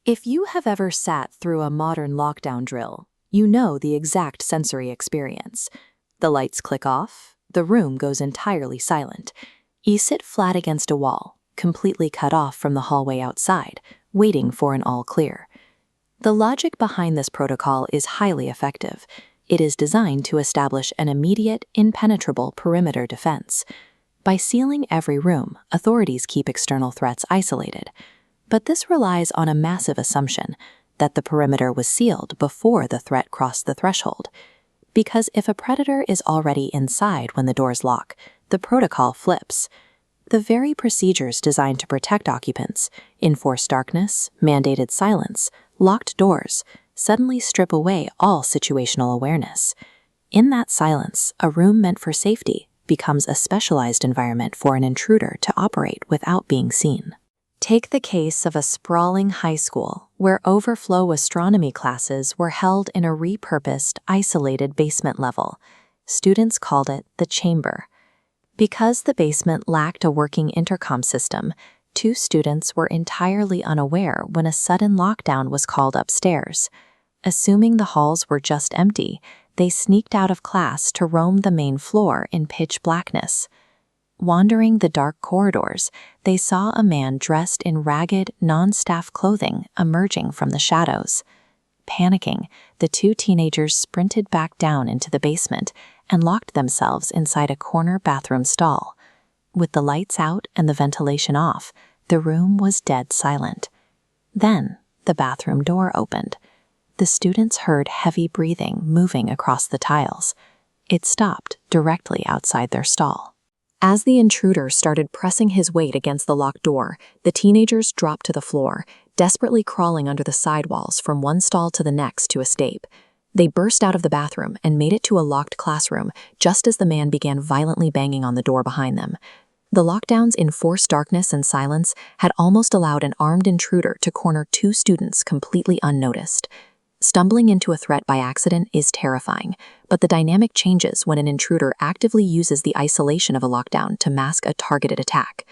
If you have ever sat through a modern lockdown drill, you know the exact sensory experience. The lights click off, the room goes entirely silent. You sit flat against a wall, completely cut off from the hallway outside, waiting for an all clear. The logic behind this protocol is highly effective. It is designed to establish an immediate, impenetrable perimeter defense. By sealing every room, authorities keep external threats isolated. But this relies on a massive assumption that the perimeter was sealed before the threat crossed the threshold. Because if a predator is already inside when the doors lock, the protocol flips. The very procedures designed to protect occupants, enforced darkness, mandated silence, locked doors, suddenly strip away all situational awareness. In that silence, a room meant for safety becomes a specialized environment for an intruder to operate without being seen. Take the case of a sprawling high school where overflow astronomy classes were held in a repurposed, isolated basement level. Students called it the chamber. Because the basement lacked a working intercom system, 2 students were entirely unaware when a sudden lockdown was called upstairs. Assuming the halls were just empty, they sneaked out of class to roam the main floor in pitch blackness. Wandering the dark corridors, they saw a man dressed in ragged, non-staff clothing emerging from the shadows. Panicking, the 2 teenagers sprinted back down into the basement and locked themselves inside a corner bathroom stall. With the lights out and the ventilation off, the room was dead silent. Then, the bathroom door opened. The students heard heavy breathing moving across the tiles. It stopped directly outside their stall. As the intruder started pressing his weight against the locked door, the teenagers dropped to the floor, desperately crawling under the sidewalls from one stall to the next to escape. They burst out of the bathroom and made it to a locked classroom just as the man began violently banging on the door behind them. The lockdown's enforced darkness and silence had almost allowed an armed intruder to corner 2 students completely unnoticed. Stumbling into a threat by accident is terrifying, but the dynamic changes when an intruder actively uses the isolation of a lockdown to mask a targeted attack.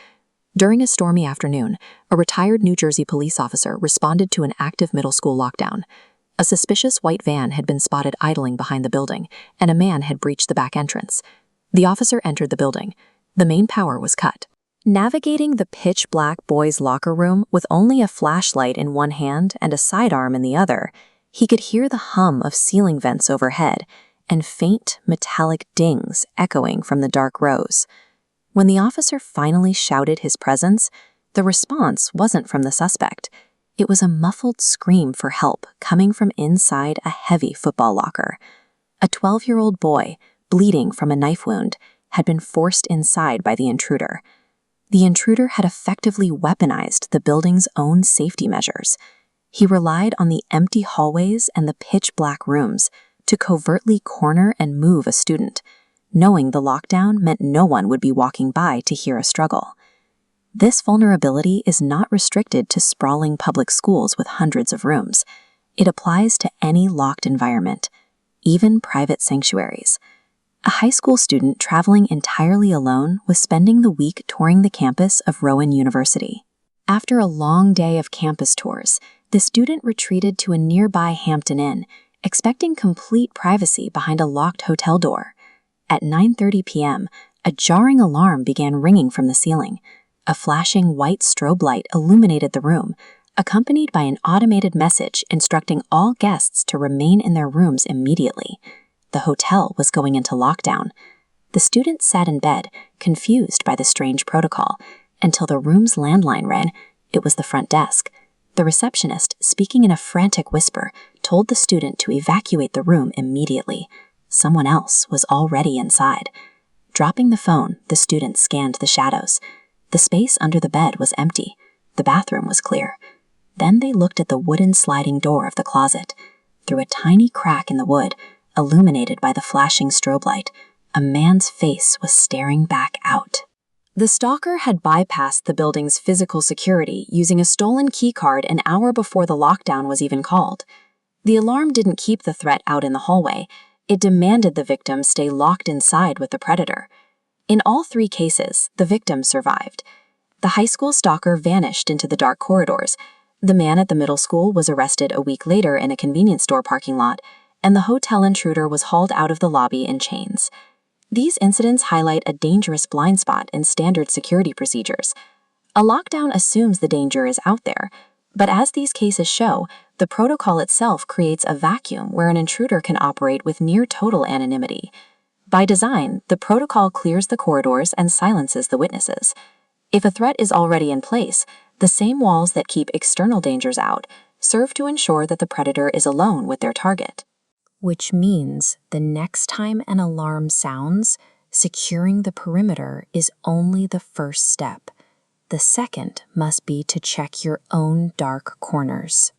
During a stormy afternoon, a retired New Jersey police officer responded to an active middle school lockdown. A suspicious white van had been spotted idling behind the building, and a man had breached the back entrance. The officer entered the building. The main power was cut. Navigating the pitch-black boys' locker room with only a flashlight in one hand and a sidearm in the other, he could hear the hum of ceiling vents overhead and faint metallic dings echoing from the dark rows. When the officer finally shouted his presence, the response wasn't from the suspect. It was a muffled scream for help coming from inside a heavy football locker. A 12-year-old boy, bleeding from a knife wound, had been forced inside by the intruder. The intruder had effectively weaponized the building's own safety measures. He relied on the empty hallways and the pitch-black rooms to covertly corner and move a student, knowing the lockdown meant no one would be walking by to hear a struggle. This vulnerability is not restricted to sprawling public schools with hundreds of rooms. It applies to any locked environment, even private sanctuaries. A high school student traveling entirely alone was spending the week touring the campus of Rowan University. After a long day of campus tours, the student retreated to a nearby Hampton Inn, expecting complete privacy behind a locked hotel door. At 9:30 p.m., a jarring alarm began ringing from the ceiling. A flashing white strobe light illuminated the room, accompanied by an automated message instructing all guests to remain in their rooms immediately. The hotel was going into lockdown. The student sat in bed, confused by the strange protocol, until the room's landline rang. It was the front desk. The receptionist, speaking in a frantic whisper, told the student to evacuate the room immediately. Someone else was already inside. Dropping the phone, the student scanned the shadows. The space under the bed was empty. The bathroom was clear. Then they looked at the wooden sliding door of the closet. Through a tiny crack in the wood, illuminated by the flashing strobe light, a man's face was staring back out. The stalker had bypassed the building's physical security using a stolen keycard an hour before the lockdown was even called. The alarm didn't keep the threat out in the hallway. It demanded the victim stay locked inside with the predator. In all 3 cases, the victim survived. The high school stalker vanished into the dark corridors. The man at the middle school was arrested a week later in a convenience store parking lot, and the hotel intruder was hauled out of the lobby in chains. These incidents highlight a dangerous blind spot in standard security procedures. A lockdown assumes the danger is out there, but as these cases show, the protocol itself creates a vacuum where an intruder can operate with near total anonymity. By design, the protocol clears the corridors and silences the witnesses. If a threat is already in place, the same walls that keep external dangers out serve to ensure that the predator is alone with their target. Which means the next time an alarm sounds, securing the perimeter is only the first step. The second must be to check your own dark corners.